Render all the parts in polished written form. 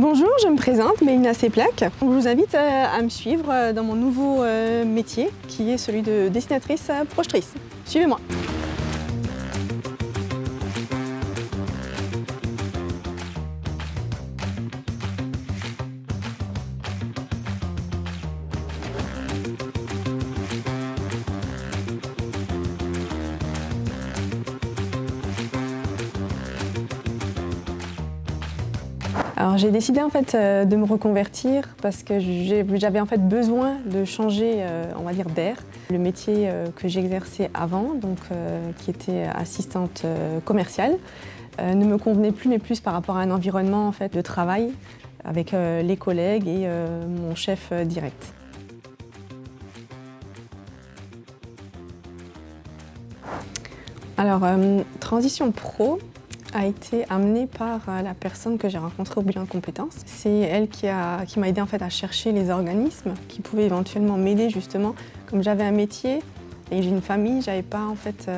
Bonjour, je me présente, Mélina Seplac. Je vous invite à me suivre dans mon nouveau métier qui est celui de dessinatrice projetrice. Suivez-moi. Alors j'ai décidé en fait de me reconvertir parce que j'avais en fait besoin de changer, on va dire, d'air. Le métier que j'exerçais avant, donc qui était assistante commerciale, ne me convenait plus, mais plus par rapport à un environnement en fait de travail avec les collègues et mon chef direct. Alors transition pro a été amenée par la personne que j'ai rencontrée au bilan de compétences. C'est elle qui m'a aidée en fait à chercher les organismes qui pouvaient éventuellement m'aider justement. Comme j'avais un métier et j'ai une famille, j'avais pas en fait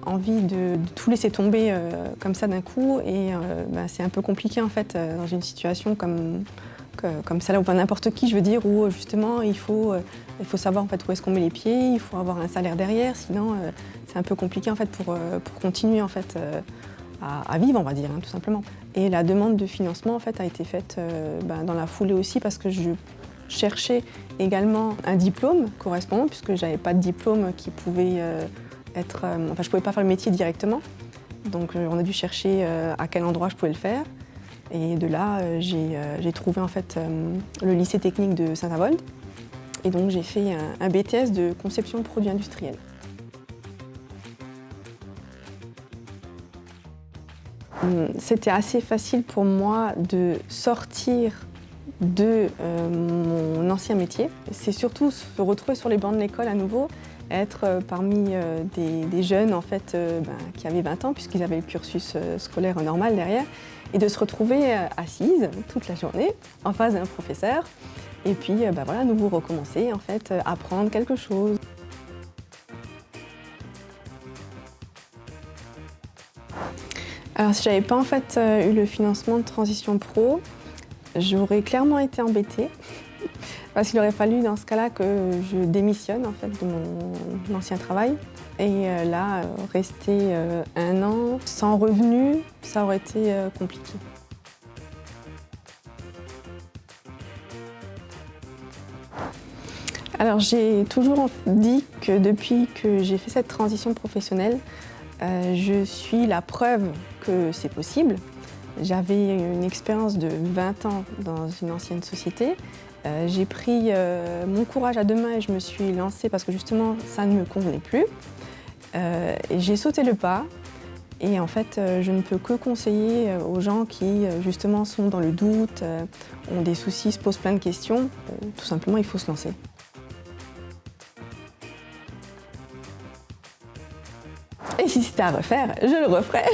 envie de tout laisser tomber comme ça d'un coup et c'est un peu compliqué en fait dans une situation comme celle-là, ou n'importe qui, je veux dire, où justement il faut savoir en fait où est-ce qu'on met les pieds, il faut avoir un salaire derrière, sinon c'est un peu compliqué en fait pour continuer en fait à vivre, on va dire, tout simplement. Et la demande de financement en fait a été faite dans la foulée aussi parce que je cherchais également un diplôme correspondant puisque j'avais pas de diplôme qui pouvait être... je pouvais pas faire le métier directement. Donc on a dû chercher à quel endroit je pouvais le faire. Et de là, j'ai trouvé en fait le lycée technique de Saint-Avold. Et donc j'ai fait un BTS de conception de produits industriels. C'était assez facile pour moi de sortir de mon ancien métier. C'est surtout se retrouver sur les bancs de l'école à nouveau, être parmi des jeunes en fait, qui avaient 20 ans puisqu'ils avaient le cursus scolaire normal derrière, et de se retrouver assise toute la journée en face d'un professeur et puis à nouveau recommencer, en fait, apprendre quelque chose. Alors si j'avais pas en fait eu le financement de Transition Pro, j'aurais clairement été embêtée parce qu'il aurait fallu dans ce cas-là que je démissionne en fait de mon ancien travail. Et là, rester un an sans revenu, ça aurait été compliqué. Alors j'ai toujours dit que depuis que j'ai fait cette transition professionnelle, je suis la preuve que c'est possible. J'avais une expérience de 20 ans dans une ancienne société. J'ai pris mon courage à deux mains et je me suis lancée parce que justement ça ne me convenait plus. J'ai sauté le pas et en fait je ne peux que conseiller aux gens qui justement sont dans le doute, ont des soucis, se posent plein de questions. Tout simplement il faut se lancer. Et si c'était à refaire, je le referais.